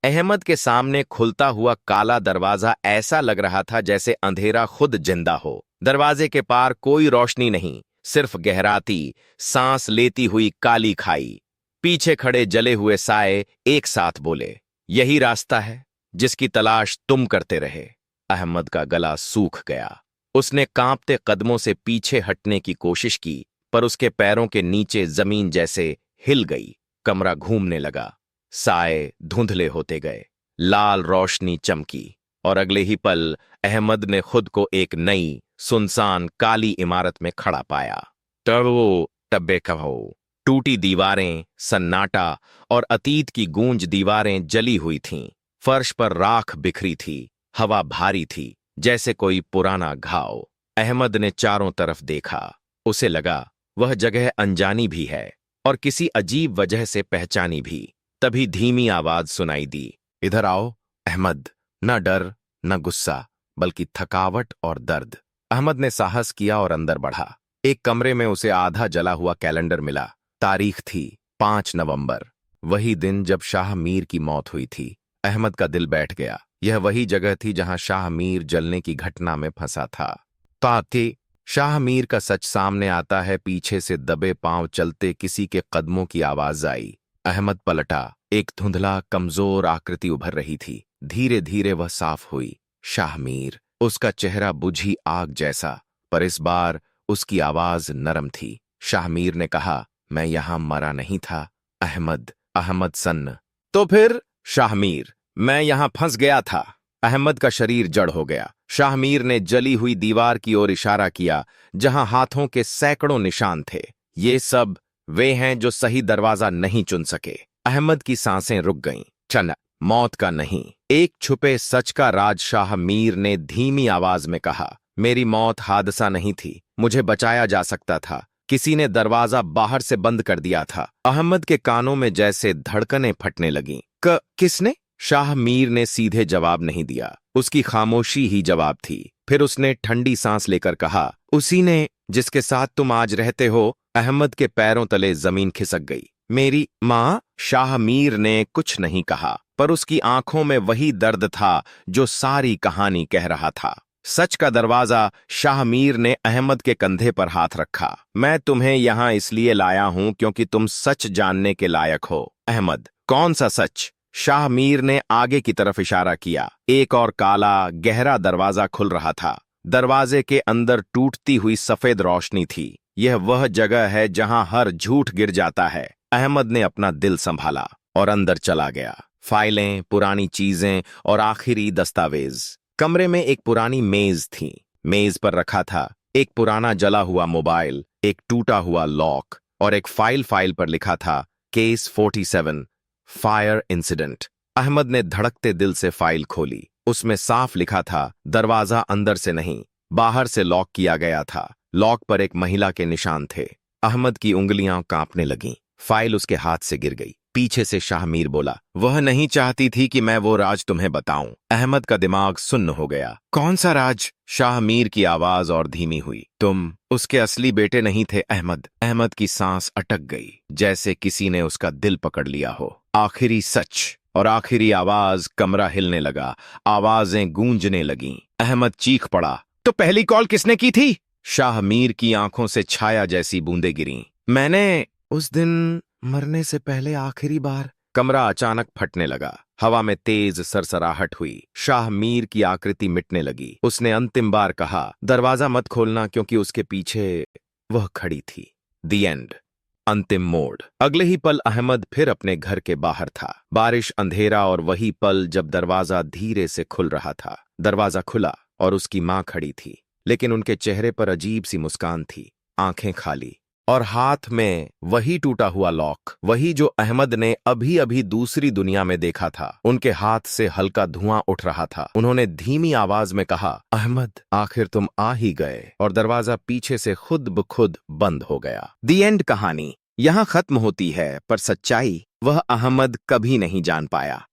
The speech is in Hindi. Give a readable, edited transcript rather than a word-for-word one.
अहमद के सामने खुलता हुआ काला दरवाजा ऐसा लग रहा था जैसे अंधेरा खुद जिंदा हो। दरवाजे के पार कोई रोशनी नहीं, सिर्फ गहराती, सांस लेती हुई काली खाई। पीछे खड़े जले हुए साए एक साथ बोले, यही रास्ता है जिसकी तलाश तुम करते रहे। अहमद का गला सूख गया। उसने कांपते कदमों से पीछे हटने की कोशिश की, पर उसके पैरों के नीचे जमीन जैसे हिल गई। कमरा घूमने लगा, साए धुंधले होते गए, लाल रोशनी चमकी, और अगले ही पल अहमद ने खुद को एक नई सुनसान काली इमारत में खड़ा पाया। टबो टब्बे कहो, टूटी दीवारें, सन्नाटा और अतीत की गूंज दीवारें जली हुई थीं। फर्श पर राख बिखरी थी, हवा भारी थी, जैसे कोई पुराना घाव। अहमद ने चारों तरफ देखा। उसे लगा वह जगह अनजानी भी है और किसी अजीब वजह से पहचानी भी। तभी धीमी आवाज सुनाई दी, इधर आओ। अहमद, न डर न गुस्सा, बल्कि थकावट और दर्द। अहमद ने साहस किया और अंदर बढ़ा। एक कमरे में उसे आधा जला हुआ कैलेंडर मिला। तारीख थी 5 नवंबर, वही दिन जब शाह मीर की मौत हुई थी। अहमद का दिल बैठ गया। यह वही जगह थी जहां शाह मीर जलने की घटना में फंसा था। ताकि शाह मीर का सच सामने आता है। पीछे से दबे पांव चलते किसी के कदमों की आवाज आई। अहमद पलटा। एक धुंधला कमजोर आकृति उभर रही थी। धीरे धीरे वह साफ हुई। शाह मीर। उसका चेहरा बुझी आग जैसा, पर इस बार उसकी आवाज नरम थी। शाह मीर ने कहा, मैं यहां मरा नहीं था अहमद। अहमद सन्न। तो फिर? शाह मीर, मैं यहां फंस गया था। अहमद का शरीर जड़ हो गया। शाह मीर ने जली हुई दीवार की ओर इशारा किया, जहां हाथों के सैकड़ों निशान थे। ये सब वे हैं जो सही दरवाजा नहीं चुन सके। अहमद की सांसें रुक गईं। चन, मौत का नहीं, एक छुपे सच का राज। शाह मीर ने धीमी आवाज में कहा, मेरी मौत हादसा नहीं थी, मुझे बचाया जा सकता था। किसी ने दरवाजा बाहर से बंद कर दिया था। अहमद के कानों में जैसे धड़कनें फटने लगीं। किसने? शाह मीर ने सीधे जवाब नहीं दिया। उसकी खामोशी ही जवाब थी। फिर उसने ठंडी सांस लेकर कहा, उसी ने जिसके साथ तुम आज रहते हो। अहमद के पैरों तले जमीन खिसक गई। मेरी माँ? शाह मीर ने कुछ नहीं कहा, पर उसकी आंखों में वही दर्द था जो सारी कहानी कह रहा था। सच का दरवाजा। शाह मीर ने अहमद के कंधे पर हाथ रखा। मैं तुम्हें यहां इसलिए लाया हूं क्योंकि तुम सच जानने के लायक हो। अहमद, कौन सा सच? शाह मीर ने आगे की तरफ इशारा किया। एक और काला गहरा दरवाजा खुल रहा था। दरवाजे के अंदर टूटती हुई सफेद रोशनी थी। यह वह जगह है जहां हर झूठ गिर जाता है। अहमद ने अपना दिल संभाला और अंदर चला गया। फाइलें, पुरानी चीजें और आखिरी दस्तावेज। कमरे में एक पुरानी मेज थी। मेज पर रखा था एक पुराना जला हुआ मोबाइल, एक टूटा हुआ लॉक और एक फाइल पर लिखा था केस 47, फायर इंसिडेंट। अहमद ने धड़कते दिल से फाइल खोली। उसमें साफ लिखा था, दरवाजा अंदर से नहीं, बाहर से लॉक किया गया था। लॉक पर एक महिला के निशान थे। अहमद की उंगलियां कांपने लगीं। फाइल उसके हाथ से गिर गई। पीछे से शाह मीर बोला, वह नहीं चाहती थी कि मैं वो राज तुम्हें बताऊं। अहमद का दिमाग सुन्न हो गया। कौन सा राज? शाह मीर की आवाज और धीमी हुई। तुम उसके असली बेटे नहीं थे अहमद। अहमद की सांस अटक गई, जैसे किसी ने उसका दिल पकड़ लिया हो। आखिरी सच और आखिरी आवाज। कमरा हिलने लगा, आवाजें गूंजने लगीं। अहमद चीख पड़ा, तो पहली कॉल किसने की थी? शाह मीर की आंखों से छाया जैसी बूंदें गिरीं। मैंने, उस दिन मरने से पहले आखिरी बार। कमरा अचानक फटने लगा। हवा में तेज सरसराहट हुई। शाह मीर की आकृति मिटने लगी। उसने अंतिम बार कहा, दरवाजा मत खोलना, क्योंकि उसके पीछे वह खड़ी थी। दी एंड। अंतिम मोड़। अगले ही पल अहमद फिर अपने घर के बाहर था। बारिश, अंधेरा और वही पल जब दरवाजा धीरे से खुल रहा था। दरवाजा खुला और उसकी मां खड़ी थी, लेकिन उनके चेहरे पर अजीब सी मुस्कान थी। आंखें खाली और हाथ में वही टूटा हुआ लॉक, वही जो अहमद ने अभी अभी दूसरी दुनिया में देखा था। उनके हाथ से हल्का धुआं उठ रहा था। उन्होंने धीमी आवाज में कहा, अहमद, आखिर तुम आ ही गए। और दरवाजा पीछे से खुद ब खुद बंद हो गया। दी एंड। कहानी यहां खत्म होती है, पर सच्चाई वह अहमद कभी नहीं जान पाया।